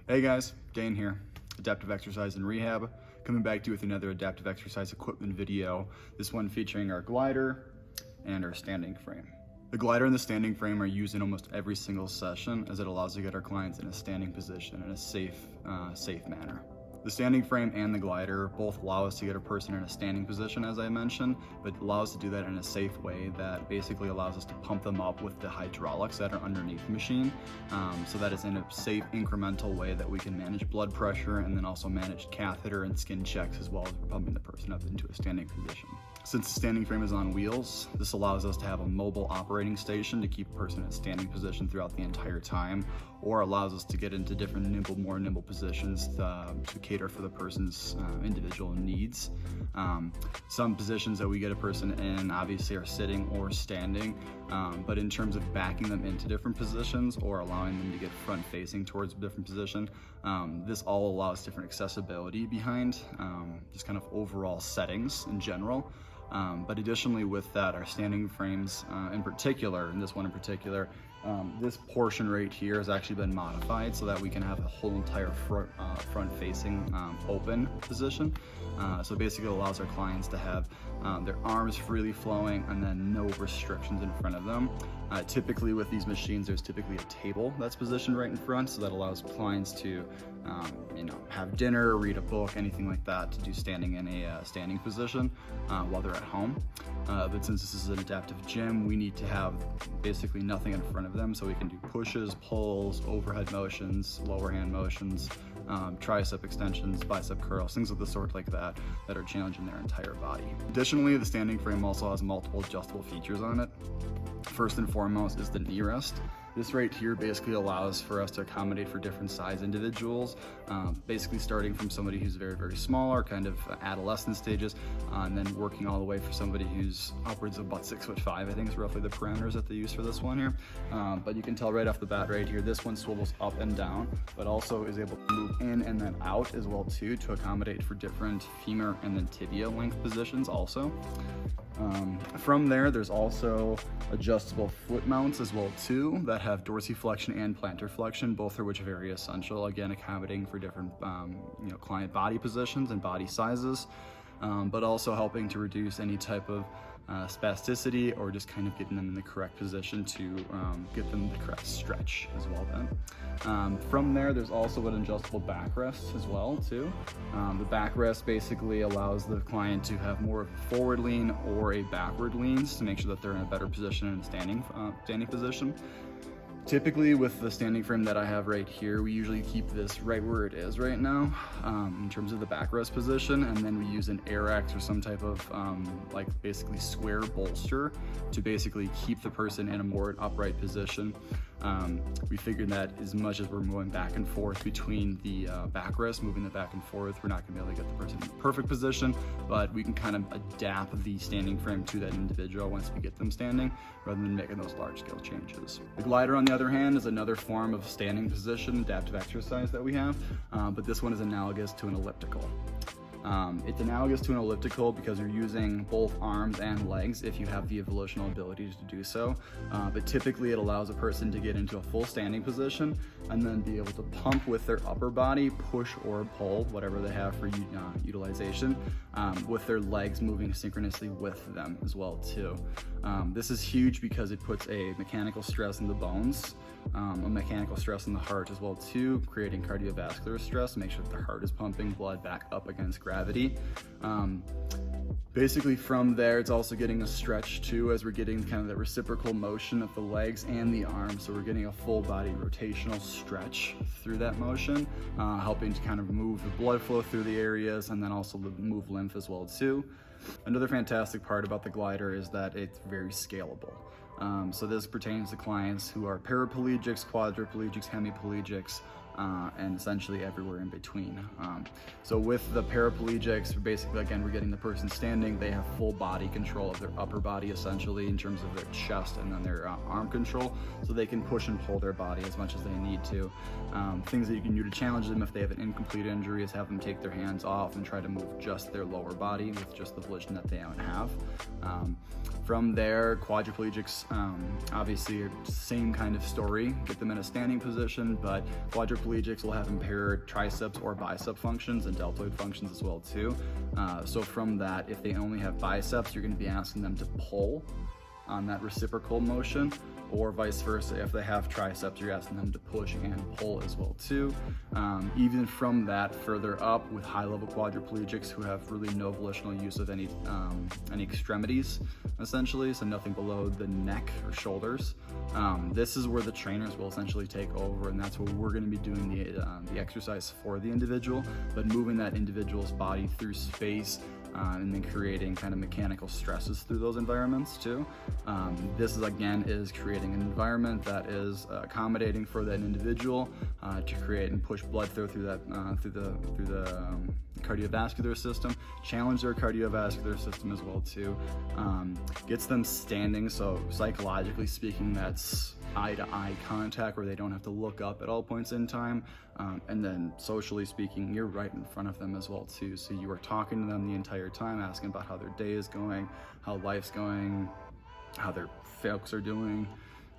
Hey guys, Dane here, Adaptive Exercise and Rehab, coming back to you with another adaptive exercise equipment video, this one featuring our glider and our standing frame. The glider and the standing frame are used in almost every single session as it allows to get our clients in a standing position in a safe manner. The standing frame and the glider both allow us to get a person in a standing position, as I mentioned, but allow us to do that in a safe way that basically allows us to pump them up with the hydraulics that are underneath the machine, so that it's in a safe, incremental way that we can manage blood pressure and then also manage catheter and skin checks as well as pumping the person up into a standing position. Since the standing frame is on wheels, this allows us to have a mobile operating station to keep a person in a standing position throughout the entire time, or allows us to get into different more nimble positions to cater for the person's individual needs. Some positions that we get a person in obviously are sitting or standing, but in terms of backing them into different positions or allowing them to get front facing towards a different position, this all allows different accessibility behind just kind of overall settings in general. But additionally with that, our standing frames in particular, and this one in particular, this portion right here has actually been modified so that we can have a whole entire front-facing open position. So basically it allows our clients to have their arms freely flowing and then no restrictions in front of them. Typically with these machines, there's typically a table that's positioned right in front, so that allows clients to have dinner, read a book, anything like that, to do standing in a standing position while they're at home. But since this is an adaptive gym, we need to have basically nothing in front of them, so we can do pushes, pulls, overhead motions, lower hand motions, tricep extensions, bicep curls, things of the sort like that are challenging their entire body. Additionally, the standing frame also has multiple adjustable features on it. First and foremost is the knee rest. This right here basically allows for us to accommodate for different size individuals, basically starting from somebody who's very, very small or kind of adolescent stages, and then working all the way for somebody who's upwards of about 6'5", I think is roughly the parameters that they use for this one here. But you can tell right off the bat right here, this one swivels up and down, but also is able to move in and then out as well too, to accommodate for different femur and then tibia length positions also. From there, there's also adjustable foot mounts as well too that have dorsiflexion and plantar flexion, both of which are very essential, again accommodating for different client body positions and body sizes, but also helping to reduce any type of spasticity or just kind of getting them in the correct position to get them the correct stretch as well then. From there, there's also an adjustable backrest as well too. The backrest basically allows the client to have more of a forward lean or a backward leans to make sure that they're in a better position in a standing position. Typically with the standing frame that I have right here, we usually keep this right where it is right now in terms of the backrest position, and then we use an AirX or some type of like basically square bolster to basically keep the person in a more upright position. We figured that as much as we're moving back and forth between the backrest, moving it back and forth, we're not gonna be able to get the person in the perfect position, but we can kind of adapt the standing frame to that individual once we get them standing, rather than making those large scale changes. The glider, on the other hand, is another form of standing position adaptive exercise that we have, but this one is analogous to an elliptical. It's analogous to an elliptical because you're using both arms and legs if you have the volitional ability to do so, but typically it allows a person to get into a full standing position and then be able to pump with their upper body, push or pull, whatever they have for utilization, with their legs moving synchronously with them as well too. This is huge because it puts a mechanical stress in the bones, a mechanical stress in the heart as well too, creating cardiovascular stress to make sure that the heart is pumping blood back up against gravity. Basically from there, it's also getting a stretch too, as we're getting kind of the reciprocal motion of the legs and the arms, so we're getting a full body rotational stretch through that motion, helping to kind of move the blood flow through the areas and then also move lymph as well too. Another fantastic part about the glider is that it's very scalable. So this pertains to clients who are paraplegics, quadriplegics, hemiplegics, and essentially everywhere in between. So with the paraplegics, basically, again, we're getting the person standing. They have full body control of their upper body, essentially, in terms of their chest and then their arm control, so they can push and pull their body as much as they need to. Things that you can do to challenge them if they have an incomplete injury is have them take their hands off and try to move just their lower body with just the volition that they don't have. From there, quadriplegics, obviously are same kind of story, get them in a standing position, but quadriplegics will have impaired triceps or bicep functions and deltoid functions as well too. So from that, if they only have biceps, you're gonna be asking them to pull on that reciprocal motion, or vice versa. If they have triceps, you're asking them to push and pull as well too. Even from that, further up with high-level quadriplegics who have really no volitional use of any extremities, essentially, so nothing below the neck or shoulders. This is where the trainers will essentially take over, and that's where we're going to be doing the exercise for the individual, but moving that individual's body through space, and then creating kind of mechanical stresses through those environments too. This is again creating an environment that is accommodating for that individual to create and push blood through that through the cardiovascular system, challenge their cardiovascular system as well too. Gets them standing, so psychologically speaking, that's eye-to-eye contact where they don't have to look up at all points in time, and then socially speaking, you're right in front of them as well too, so you are talking to them the entire time, asking about how their day is going, how life's going, how their folks are doing,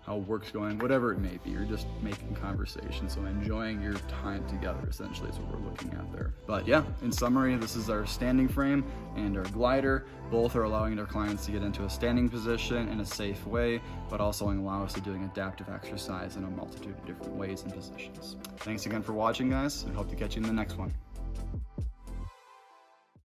how work's going, whatever it may be. You're just making conversation, so enjoying your time together essentially is what we're looking at there. But yeah, in summary, this is our standing frame and our glider. Both are allowing our clients to get into a standing position in a safe way, but also allow us to doing adaptive exercise in a multitude of different ways and positions. Thanks again for watching, guys, and hope to catch you in the next one.